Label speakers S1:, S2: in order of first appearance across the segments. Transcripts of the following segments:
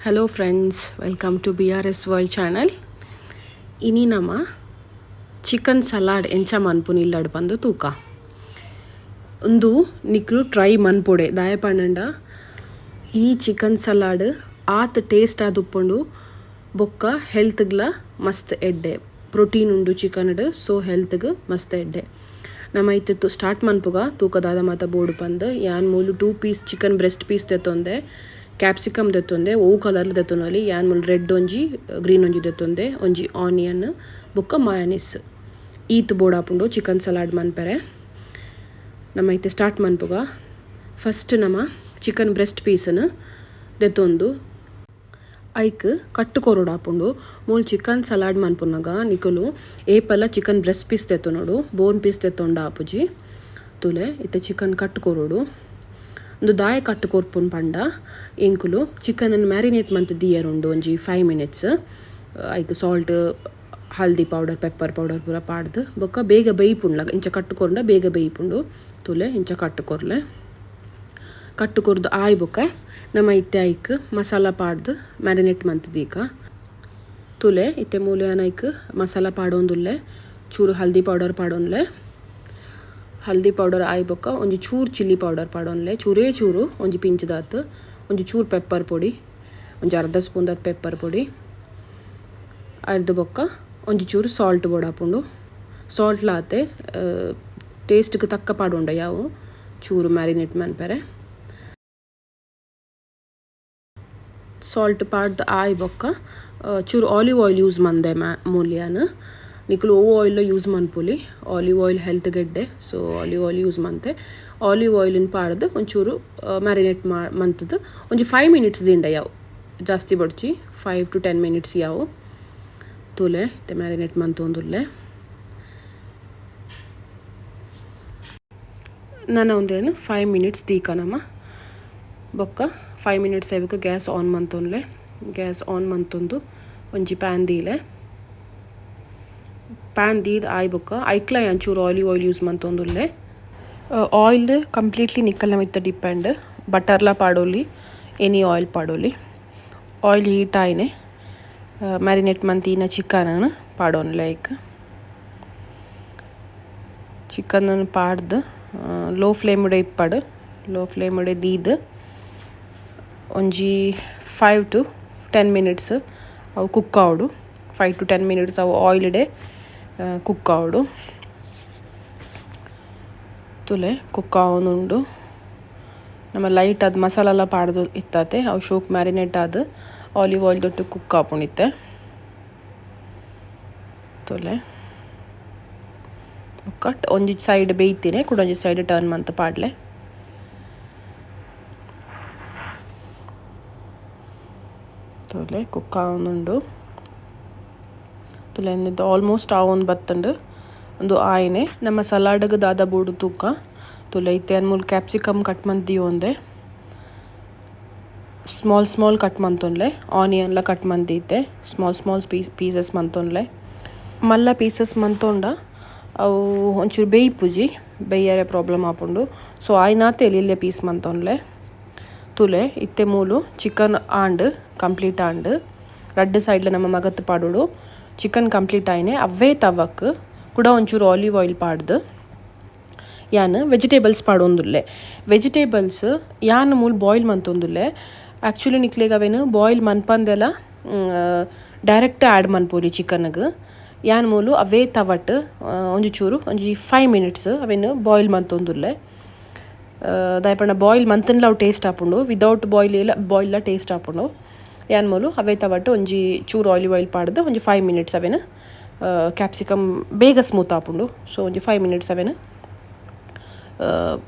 S1: Hello friends, welcome to BRS World channel. Ini nama chicken salad encha manpunilladu bandu ತೂಕ ಒಂದು ನಿಕ್ಲು try ಮನ್ಪೊಡೆ ದಾಯ ಪಂಡ ಈ chicken salad ಆತ್ taste ಆದುಪ್ಪುಂಡು ಬೊಕ್ಕ ಹೆಲ್ತ್ಗ್ಲ ಮಸ್ತ್ ಎಡ್ಡೆ ಪ್ರೋಟೀನ್ ಉಂಡು ಚಿಕನ್ಡ್ ಸೊ ಹೆಲ್ತ್ಗ್ ಮಸ್ತ್ ಎಡ್ಡೆ ನಮ್ಮ ಇತ್ತು ಸ್ಟಾರ್ಟ್ ಮನ್ಪುಗ ತೂಕದಾದ ಮಾತ ಬೋರ್ಡು ಪಂದು ಯಾನ್ ಮೂಲು 2 ಪೀಸ್ ಚಿಕನ್ ಬ್ರೆಸ್ಟ್ ಪೀಸ್ ತೆತ್ತೊಂದೆ ಕ್ಯಾಪ್ಸಿಕಮ್ ದೆತ್ತೊಂದೆ ಓ ಕಲರ್ ದೆತ್ತೊಂದಲ್ಲಿ ಯಾನ್ ಮುಲ್ ರೆಡ್ ಒಂಜಿ ಗ್ರೀನ್ ಒಂಜಿ ದೆತ್ತೊಂದೆ ಒಂಜಿ ಆನಿಯನ್ ಬೊಕ್ಕ ಮಯೋನೀಸ್ ಈತ್ ಬೋಡಾಪುಂಡು ಚಿಕನ್ ಸಲಾಡ್ ಮನ್ಪೆರೆ ನಮ್ಮ ಐತೆ ಸ್ಟಾರ್ಟ್ ಮನ್ಪುಗ ಫಸ್ಟ್ ನಮ್ಮ ಚಿಕನ್ ಬ್ರೆಸ್ಟ್ ಪೀಸನ್ನು ದೆತ್ತೊಂದು ಐಕ್ ಕಟ್ಟು ಕೊರೋಡಾಪುಂಡು ಮೂಲ್ ಚಿಕನ್ ಸಲಾಡ್ ಮನ್ಪುನಾಗ ನಿಕುಲು ಏಪಲ ಚಿಕನ್ ಬ್ರೆಸ್ಟ್ ಪೀಸ್ ದೆತ್ತೊನೋಡು ಬೋನ್ ಪೀಸ್ ದೆತ್ತೊಂಡ ಆಪುಜಿ ತುಲೆ ಇತ್ತೆ ಚಿಕನ್ ಕಟ್ಟು ಕೊರೋಡು ಒಂದು ದಾಯ ಕಟ್ಟು ಕೊರ್ಪುನ್ ಪಂಡ ಎಂಕುಲು ಚಿಕನನ್ನು ಮ್ಯಾರಿನೇಟ್ ಮಂತ್ ದಿಯರುಂಡು ಒಂಜಿ 5 ಮಿನಿಟ್ಸ್ ಐಕ್ ಸಾಲ್ಟ್ ಹಲ್ದಿ ಪೌಡರ್ ಪೆಪ್ಪರ್ ಪೌಡರ್ ಪೂರ ಪಾಡ್ದು ಬೊಕ್ಕ ಬೇಗ ಬೇಯ್ಪುಂಡ್ಲ ಇಂಚ ಕಟ್ಟು ಕೊರ್ಂಡ ಬೇಗ ಬೇಯ್ಪುಂಡು ತುಲೆ ಇಂಚ ಕಟ್ಟು ಕೊರ್ಲೆ ಕಟ್ಟು ಕೊರ್ದು ಆಯ್ ಬೊಕ್ಕ ನಮ್ಮ ಇತ್ತೆ ಐಕ್ ಮಸಾಲ ಪಾಡ್ದು ಮ್ಯಾರಿನೇಟ್ ಮಂತ್ ದೀಕ ತುಲೆ ಇತ್ತೆ ಮೂಲೆ ಐಕ್ ಮಸಾಲ ಪಾಡೊಂದುಲ್ಲೆ ಚೂರು ಹಲ್ದಿ ಪೌಡರ್ ಪಾಡೊಂದ್ಲೆ ಹಲ್ದಿ ಪೌಡರ್ ಆಯ್ ಬೊಕ್ಕ ಒಂಜಿ ಚೂರು ಚಿಲ್ಲಿ ಪೌಡರ್ ಪಾಡೊನ್ಲೆ ಚೂರೇ ಚೂರು ಒಂಜಿ ಪಿಂಚ್ದಾತ್ ಒಂಜಿ ಚೂರು ಪೆಪ್ಪರ್ ಪೊಡಿ ಒಂಜಿ ಅರ್ಧ ಸ್ಪೂನ್ ದಾತ್ ಪೆಪ್ಪರ್ ಪೊಡಿ ಅರ್ಧ ಬೊಕ್ಕ ಒಂಜಿ ಚೂರು ಸಾಲ್ಟ್ ಬೋಡಾಪುಂಡು ಸಾಲ್ಟ್ ಲಾತೆ ಟೇಸ್ಟ್ಗೆ ತಕ್ಕ ಪಾಡುಂಡ ಯಾವು ಚೂರು ಮ್ಯಾರಿನೇಟ್ ಮನ್ಪೆರೆ ಸಾಲ್ಟ್ ಪಾಡ್ದು ಆಯ್ ಬೊಕ್ಕ ಚೂರು ಆಲಿವ್ ಆಯಿಲ್ ಯೂಸ್ ಮಂದೆ ಮೂಲ್ಯಾನ್ ನಿಕುಲು ಓ ಆಯಿಲ್ ಯೂಸ್ ಮನ್ಪುಲಿ ಆಲಿವ್ ಆಯಿಲ್ ಹೆಲ್ತ್ ಗೆಡ್ಡೆ ಸೊ ಆಲಿವ್ ಆಯಿಲ್ ಯೂಸ್ ಮಂತೆ ಆಲಿವ್ ಆಯಿಲಿನ ಪಾಡ್ದು ಒಂಚೂರು ಮ್ಯಾರಿನೇಟ್ ಮಂತದ್ದು ಒಂಜಿ 5 ಮಿನಿಟ್ಸ್ ದಿಂಡ ಯಾವು ಜಾಸ್ತಿ ಬಡ್ಚಿ 5 to 10 ಮಿನಿಟ್ಸ್ ಯಾವು ತುಲೆ ಇತ್ತೆ ಮ್ಯಾರಿನೇಟ್ ಮಂತೊಂದುಲ್ಲೆ ನಾನು ಒಂದೇನು 5 ಮಿನಿಟ್ಸ್ ದೀಕ ನಮ್ಮ ಬೊಕ್ಕ 5 ಮಿನಿಟ್ಸ್ ಆಯ್ಬೇಕು ಗ್ಯಾಸ್ ಆನ್ ಮಂತೊನ್ಲೆ ಗ್ಯಾಸ್ ಆನ್ ಮಂತೊಂದು ಒಂಜಿ ಪ್ಯಾನ್ ದೀಲೆ ಪ್ಯಾನ್ ದೀದ್ ಆಯ್ ಬೊಕ್ಕ ಐಕ್ಲ ಒಂಚೂರು ಆಲಿವ್ ಆಯಿಲ್ ಯೂಸ್ ಮಂತೊಂದುಲ್ಲೆ ಆಯಿಲ್ ಕಂಪ್ಲೀಟ್ಲಿ ನಿಕ್ಕಲ್ನ ಮಿತ್ತ ಡಿಪೆಂಡ್ ಬಟರ್ಲ ಪಾಡೋಲಿ ಎನಿ ಆಯಿಲ್ ಪಾಡೋಲಿ ಆಯಿಲ್ ಹೀಟ್ ಆಯ್ನೆ ಮ್ಯಾರಿನೇಟ್ ಮಂತಿನ ಚಿಕನನ್ನು ಪಾಡೋನ್ ಲೈಕ್ ಚಿಕನನ್ನು ಪಾಡ್ದು ಲೋ ಫ್ಲೇಮ್ಡೆ ಇಪ್ಪಡು ಲೋ ಫ್ಲೇಮ್ಡೆ ದೀದ್ ಒಂಜಿ 5 to 10 ಮಿನಿಟ್ಸ್ ಅವು ಕುಕ್ ಆವಡು 5 to 10 ಮಿನಿಟ್ಸ್ ಅವು ಆಯಿಲ್ಡೆ ಕುಕ್ ಆವಡು ತುಲೆ ಕುಕ್ ಆವೊಂದುಂಡು ನಮ್ಮ ಲೈಟ್ ಅದು ಮಸಾಲ ಎಲ್ಲ ಪಾಡ್ದು ಇತ್ತತೆ ಅವು ಶೋಕ್ ಮ್ಯಾರಿನೇಟ್ ಆದ ಆಲಿವ್ ಆಯಿಲ್ ದೊಟ್ಟು ಕುಕ್ ಆಪುಣಿತ್ತೆ ತುಲೆ ಕಟ್ ಒಂಜಿ ಸೈಡ್ ಬೇಯ್ತೀನಿ ಕೂಡ ಒಂಜಿ ಸೈಡ್ ಟರ್ನ್ ಮಂತ ಪಾಡ್ಲೆ ತುಲೆ ಕುಕ್ ಆವೊಂದುಂಡು ತುಲೆ ಆಲ್ಮೋಸ್ಟ್ ಆವೊಂದು ಬತ್ತಂಡು ಒಂದು ಆಯ್ನೆ ನಮ್ಮ ಸಲಾಡ್ಗೆ ದಾದ ಬೋಡು ತೂಕ ತುಲೆ ಇತ್ತೆ ಅನ್ಮೂಲ್ ಕ್ಯಾಪ್ಸಿಕಮ್ ಕಟ್ ಮಂತಿ ಒಂದೆ ಸ್ಮಾಲ್ ಕಟ್ ಮಂತೊನ್ಲೆ ಆನಿಯನ್ಲ ಕಟ್ ಮಂತಿತ್ತೆ ಸ್ಮಾಲ್ ಪೀಸಸ್ ಮಂತೊನ್ಲೆ ಮಲ್ಲ ಪೀಸಸ್ ಮಂತೊಂಡ ಅವು ಒಂಚೂರು ಬೇಯ್ಪುಜಿ ಬೇಯ್ಯರೆ ಪ್ರಾಬ್ಲಮ್ ಆಪುಂಡು ಸೊ ಆಯ್ನಾತೆ ಎಲ್ಲಿಲ್ಲೆ ಪೀಸ್ ಮಂತೊನ್ಲೆ ತುಲೆ ಇತ್ತೆ ಮೂಲು ಚಿಕನ್ ಆಂಡ್ ಕಂಪ್ಲೀಟ್ ಆಂಡ್ ರಡ್ಡ್ ಸೈಡ್ಲ ನಮ್ಮ ಮಗತ್ತು ಪಾಡೋಡು ಚಿಕನ್ ಕಂಪ್ಲೀಟ್ ಆಯ್ನೆ ಅವೇ ತವಕ್ ಕೂಡ ಒಂಚೂರು ಆಲಿವ್ ಆಯಿಲ್ ಪಾಡ್ದು ಯಾನ್ ವೆಜಿಟೇಬಲ್ಸ್ ಪಾಡೊಂದುಲ್ಲೆ ವೆಜಿಟೇಬಲ್ಸ್ ಯಾನ್ ಮೂಲು ಬಾಯ್ಲ್ ಮಂತೊಂದುಲ್ಲೆ ಆ್ಯಕ್ಚುಲಿ ನಿಕ್ಲೆಗ್ ಅವೇನು ಬಾಯ್ಲ್ ಮನ್ಪಂದೆಲ್ಲ ಡೈರೆಕ್ಟ್ ಆ್ಯಡ್ ಮನ್ಪೂರಿ ಚಿಕನ್ಗೆ ಯಾನ್ ಮೂಲು ಅವೇ ತವಟ್ ಒಂಜಿ ಚೂರು ಒಂಜಿ 5 ಮಿನಿಟ್ಸ್ ಅವೇನು ಬಾಯ್ಲ್ ಮಂತೊಂದುಲ್ಲೆ ದಾಯಪಂಡ ಬಾಯ್ಲ್ ಮಂತನ್ಲ ಅವು ಟೇಸ್ಟ್ ಆಪುಂಡು ವಿದೌಟ್ ಬಾಯ್ಲ ಟೇಸ್ಟ್ ಆಪುಂಡು ಯಾನ್ ಮೂಲು ಅವೇ ತವಟ್ಟು ಒಂಜಿ ಚೂರು ಆಲಿವ್ ಆಯಿಲ್ ಪಾಡ್ದು ಒಂಜಿ 5 ಮಿನಿಟ್ಸ್ ಅವೇನು ಕ್ಯಾಪ್ಸಿಕಮ್ ಬೇಗ ಸ್ಮೂತ್ ಆಪುಂಡು ಸೊ ಒಂಜಿ 5 ಮಿನಿಟ್ಸ್ ಅವೇನು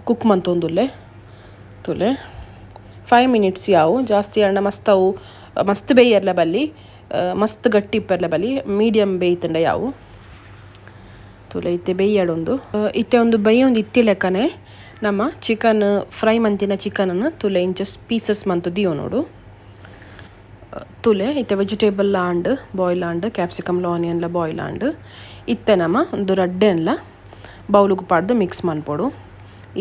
S1: ಕುಕ್ ಮಂತೊಂದುಲ್ಲೆ ತುಲೆ 5 ಮಿನಿಟ್ಸ್ ಯಾವು ಜಾಸ್ತಿ ಅಣ್ಣ ಮಸ್ತ್ ಅವು ಮಸ್ತ್ ಬೇಯರ್ಲ ಬಲ್ಲಿ ಮಸ್ತ್ ಗಟ್ಟಿ ಇಪ್ಪರ್ಲ ಬಲ್ಲಿ ಮೀಡಿಯಮ್ ಬೇಯ್ತಂಡ ಯಾವು ತುಲೆ ಇತ್ತೆ ಬೇಯ್ಯಡೊಂದು ಇತ್ತೆ ಒಂದು ಬೇಯೊಂದು ಇತ್ತಿ ಲೆಕ್ಕನೆ ನಮ್ಮ ಚಿಕನ್ ಫ್ರೈ ಮಂತಿನ ಚಿಕನನ್ನು ತುಲೆ ಇಂಚ ಪೀಸಸ್ ಮಂತು ದಿಯೋ ನೋಡು ತುಲೆ ಇತ್ತೆ ವೆಜಿಟೇಬಲ್ ಆಂಡ್ ಬಾಯ್ಲ್ ಆಂಡ್ ಕ್ಯಾಪ್ಸಿಕಮ್ಲ ಆನಿಯನ್ಲ ಬಾಯ್ಲ್ ಆಂಡ್ ಇತ್ತೆ ನಮ್ಮ ಒಂದು ರಡ್ಡೆನ್ಲ ಬೌಲುಗು ಪಾಡ್ದು ಮಿಕ್ಸ್ ಮನ್ಪೊಡು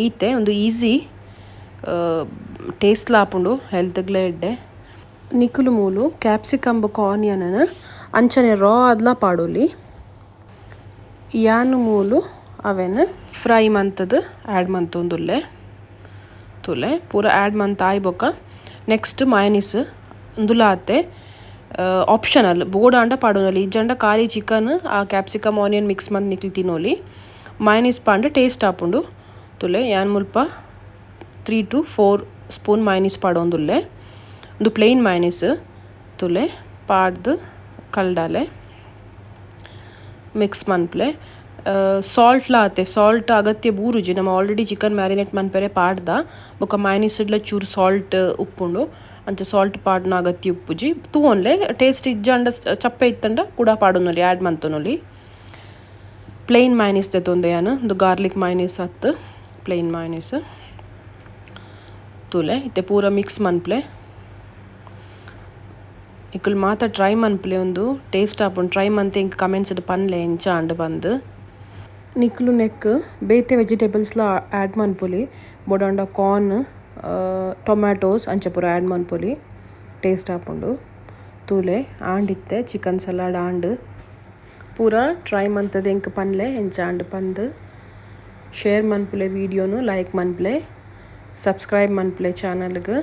S1: ಈತೆ ಒಂದು ಈಸಿ ಟೇಸ್ಟ್ ಲಾಪುಂಡು ಹೆಲ್ತ್ಗ್ಲೇ ಎಡ್ಡೆ ನಿಕುಲು ಮೂಲು ಕ್ಯಾಪ್ಸಿಕಮ್ ಬೊಕ ಆನಿಯನ್ ಅಂಚನೆ ರಾ ಆದ್ಲ ಪಾಡೊಲಿ. ಯಾನ್ ಮೂಲು ಅವೆನ್ ಫ್ರೈ ಮಂತುದು ಆ್ಯಡ್ ಮಂತೊಂದುಲ್ಲೆ ತುಲೆ ಪೂರ ಆ್ಯಡ್ ಮಂತ್ ಆಯ್ ಬೊಕ ನೆಕ್ಸ್ಟ್ ಮಯನೀಸ್ ಉಂದುಲಾತೆ ಆಪ್ಷನಲ್ ಬೋಡಾಂಡ ಪಾಡೊನೊಲಿ ಇಜ್ಜಂಡ ಖಾಲಿ ಚಿಕನ್ ಆ ಕ್ಯಾಪ್ಸಿಕಮ್ ಆನಿಯನ್ ಮಿಕ್ಸ್ ಮಂತ್ ನಿಕ್ಲಿ ತಿನ್ನೊಲಿ. ಮಯನೀಸ್ ಪಾಂಡ ಟೇಸ್ಟ್ ಆಪುಂಡು ತುಲೆ ಯಾನ್ ಮುಲ್ಪ 3 to 4 ಸ್ಪೂನ್ ಮಯನೀಸ್ ಪಾಡೊಂದುಲ್ಲೆ. ಒಂದು ಪ್ಲೇನ್ ಮಯನೀಸ್ ತುಲೆ ಪಾಡ್ದು ಕಲ್ಡಾಲೆ ಮಿಕ್ಸ್ ಮನ್ಪ್ಲೆ ಸಾಲ್ಟ್ ಲಾತೆ ಸಾಲ್ಟ್ ಅಗತ್ಯ ಬೂರುಜಿ ನಮ್ಮ ಆಲ್ರೆಡಿ ಚಿಕನ್ ಮ್ಯಾರಿನೇಟ್ ಮನ್ಪೆರೆ ಪಾಡ್ದ ಬೊಕ ಮಯನೀಸ್ಡ್ಲ ಚೂರು ಸಾಲ್ಟ್ ಉಪ್ಪುಂಡು ಅಂಚ ಸಾಲ್ಟ್ ಪಾಡ್ನ ಅಗತ್ಯ ಉಪ್ಪುಜಿ ತೂವೊನ್ಲೆ ಟೇಸ್ಟ್ ಇಜ್ಜಂಡ ಚಪ್ಪೆ ಇತ್ತಂಡ ಕೂಡ ಪಾಡೊನೊಲಿ ಆ್ಯಡ್ ಮಂತೊನೊಲಿ. ಪ್ಲೇನ್ ಮಯನೀಸ್ ದೆತೊಂದೆ ಯಾನ್ ಒಂದು ಗಾರ್ಲಿಕ್ ಮಯನೀಸ್ ಅತ್ತು ಪ್ಲೇನ್ ಮಯನೀಸ್ ತುಲೆ ಇತ್ತೆ ಪೂರ ಮಿಕ್ಸ್ ಮನ್ಪ್ಲೆ ನಿಕುಲು ಮಾತ ಟ್ರೈ ಮನ್ಪ್ಲೆ ಒಂದು ಟೇಸ್ಟ್ ಆಪುಂಡು ಟ್ರೈ ಮಂತೆ ಇಂಕ್ ಕಮೆಂಟ್ಸ್ಡ್ ಪನ್ಲೆ ಎಂಚ ಅಂಡ್ ಬಂದು ನಿಕುಲು ನೆಕ್ ಬೇತೆ ವೆಜಿಟೇಬಲ್ಸ್ಲ ಆ್ಯಡ್ ಮನ್ಪೊಲಿ ಬೋಡಾಂಡ ಕಾರ್ನ್ ಟೊಮ್ಯಾಟೋಸ್ ಅಂಚ ಪೂರ ಆ್ಯಡ್ ಮನ್ಪೊಲಿ ಟೇಸ್ಟ್ ಆಪುಂಡು ತೂಲೆ ಆಂಡಿತ್ತೆ ಚಿಕನ್ ಸಲಾಡ್ ಆಂಡ್ ಪೂರ ಟ್ರೈ ಮಂತದ ಎಂಕ್ ಪನ್ಲೆ ಎಂಚ ಅಂಡ್ ಪಂದು ಶೇರ್ ಮನ್ಪುಲೆ ವೀಡಿಯೋನು ಲೈಕ್ ಮನ್ಪ್ಲೆ ಸಬ್ಸ್ಕ್ರೈಬ್ ಮನ್ಪ್ಲೆ ಚಾನಲ್ಗೆ.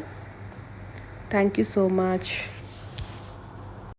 S1: Thank you so much.